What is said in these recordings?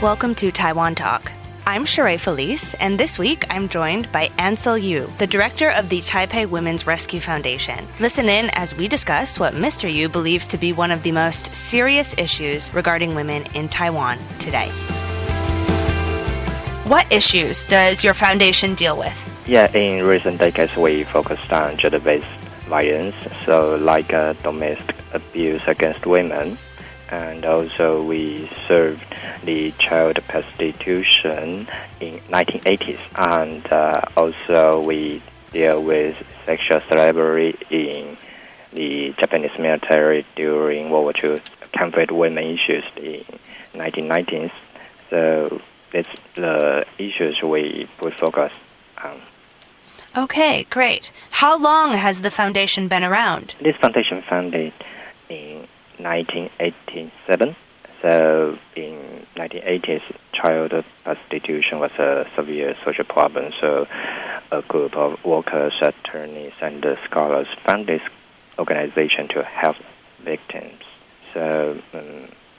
Welcome to Taiwan Talk. I'm Sheree Felice, and this week I'm joined by Ansel Yu, the director of the Taipei Women's Rescue Foundation. Listen in as we discuss what Mr. Yu believes to be one of the most serious issues regarding women in Taiwan today. What issues does your foundation deal with? Yeah, in recent decades, we focused on gender-based violence, so like domestic abuse against women. And also we served the child prostitution in 1980s. And also we deal with sexual slavery in the Japanese military during World War II, conflict women issues in 1990s. So it's the issues we put focus on. Okay, great. How long has the foundation been around? This foundation founded in 1987. So in 1980s, child prostitution was a severe social problem. So a group of workers, attorneys, and scholars founded this organization to help victims. So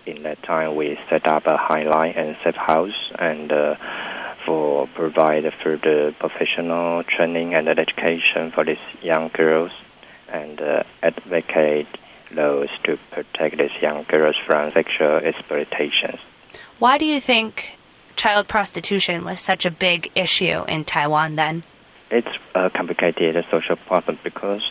in that time, we set up a hotline and safe house and provide further professional training and education for these young girls and advocate laws to protect these young girls from sexual exploitation. Why do you think child prostitution was such a big issue in Taiwan then? It's a complicated social problem because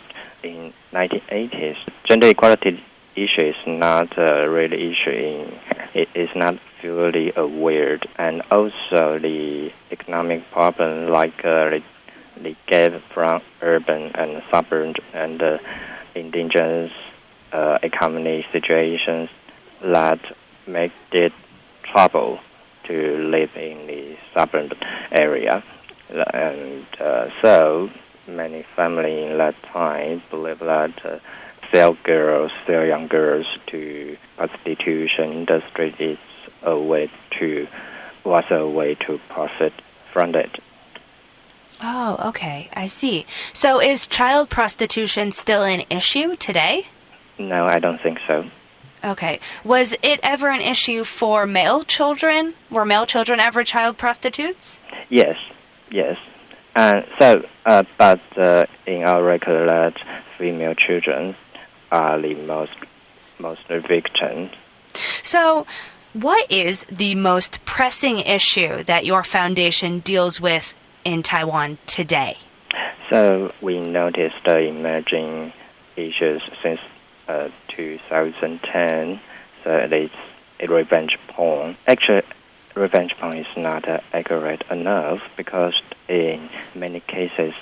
in 1980s, gender equality issue is not a real issue. It is not fully aware, and also the economic problem like the gap from urban and suburban and indigenous economic situations that make it trouble to live in the suburban area. And so many families in that time believe that sell young girls to prostitution industry is was a way to profit from it. Oh, okay, I see. So is child prostitution still an issue today? No, I don't think so. Okay. Was it ever an issue for male children? Were male children ever child prostitutes? Yes. But in our record, that female children are the most victims. So, what is the most pressing issue that your foundation deals with in Taiwan today? So, we noticed the emerging issues since 2010. So it's revenge porn. Actually, revenge porn is not accurate enough because in many cases,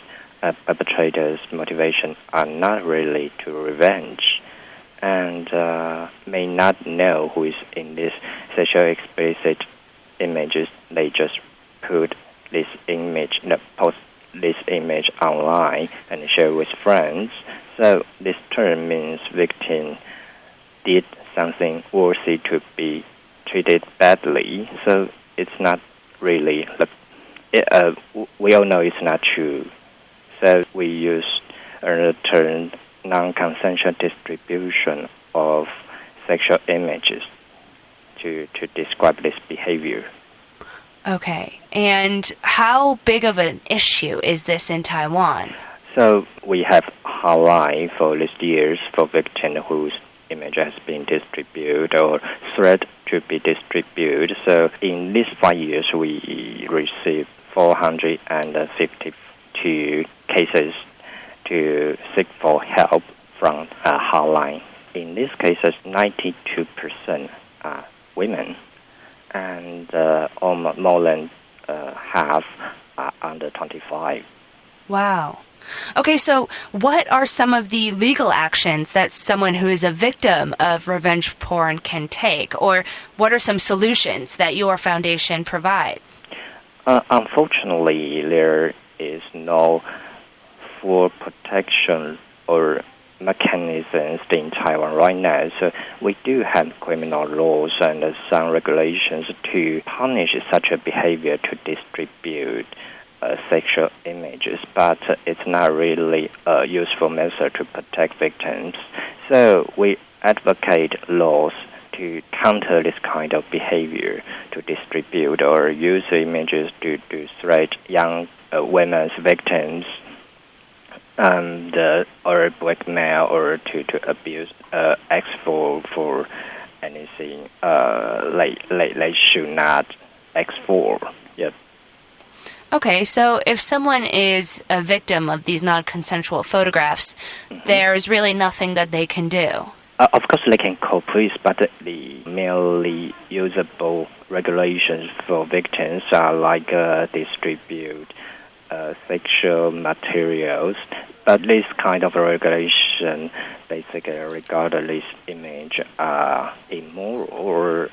perpetrators' motivation are not really to revenge and may not know who is in these sexually explicit images. They just put this image, post this image online and share with friends. So this term means victim did something worthy to be treated badly. So it's not really, we all know it's not true. So we use the term non-consensual distribution of sexual images to describe this behavior. Okay. And how big of an issue is this in Taiwan? So we have hotline for these years for victims whose image has been distributed or threat to be distributed. So in these 5 years, we received 452 cases to seek for help from a hotline. In these cases, 92% are women, and almost more than half are under 25. Wow. Okay, so what are some of the legal actions that someone who is a victim of revenge porn can take, or what are some solutions that your foundation provides? Unfortunately, there is no full protection or mechanisms in Taiwan right now. So we do have criminal laws and some regulations to punish such a behavior to distribute sexual images, but it's not really a useful method to protect victims. So we advocate laws to counter this kind of behavior, to distribute or use images to threat young women's victims, and or blackmail or to abuse X for anything they should not X for. Yep. Okay, so if someone is a victim of these non-consensual photographs, there's really nothing that they can do. Of course, they can call police, but the merely usable regulations for victims are like distribute sexual materials. But this kind of regulation basically regard this image immoral or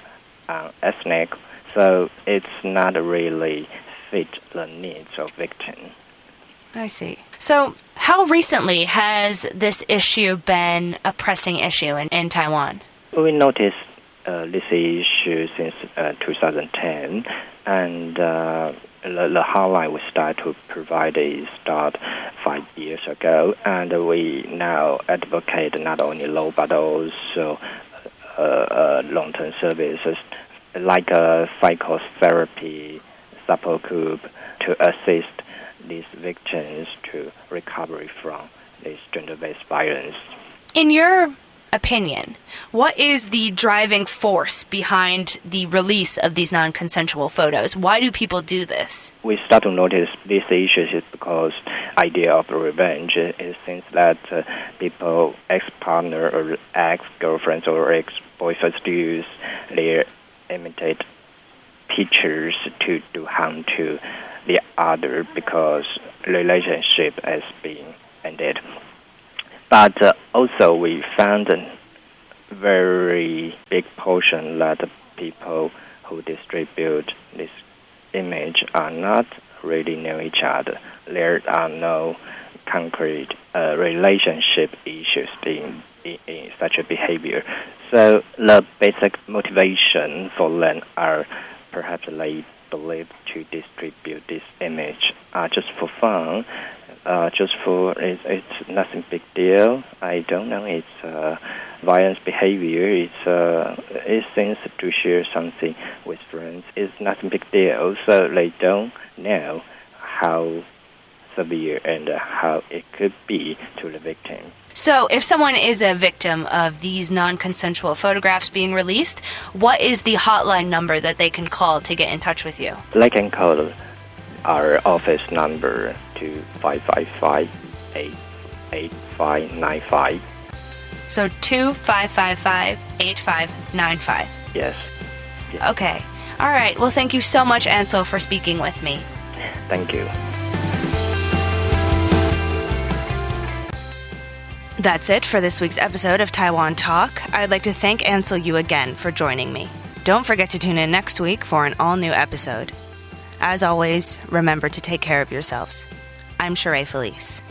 ethnic, so it's not really fit the needs of victims. I see. So how recently has this issue been a pressing issue in Taiwan? We noticed this issue since 2010, and the hotline we started to provide a start 5 years ago, and we now advocate not only low but also long-term services like psychotherapy, support group to assist these victims to recovery from this gender-based violence. In your opinion, what is the driving force behind the release of these non-consensual photos? Why do people do this? We start to notice these issues is because idea of revenge. It seems that people, ex-partner or ex-girlfriends or ex-boyfriends use their imitate pictures to do harm to the other because relationship has been ended. But also we found a very big portion that people who distribute this image are not really know each other. There are no concrete relationship issues in such a behavior. So the basic motivation for them are perhaps they believe to distribute this image just for fun, just for it's nothing big deal. I don't know. It's violence behavior. It seems to share something with friends. It's nothing big deal. So they don't know how severe and how it could be to the victim. So if someone is a victim of these non-consensual photographs being released, what is the hotline number that they can call to get in touch with you? They can call our office number to 555-8595. So 2555-8595. Yes. Okay. All right. Well, thank you so much, Ansel, for speaking with me. Thank you. That's it for this week's episode of Taiwan Talk. I'd like to thank Ansel Yu again for joining me. Don't forget to tune in next week for an all-new episode. As always, remember to take care of yourselves. I'm Sheree Felice.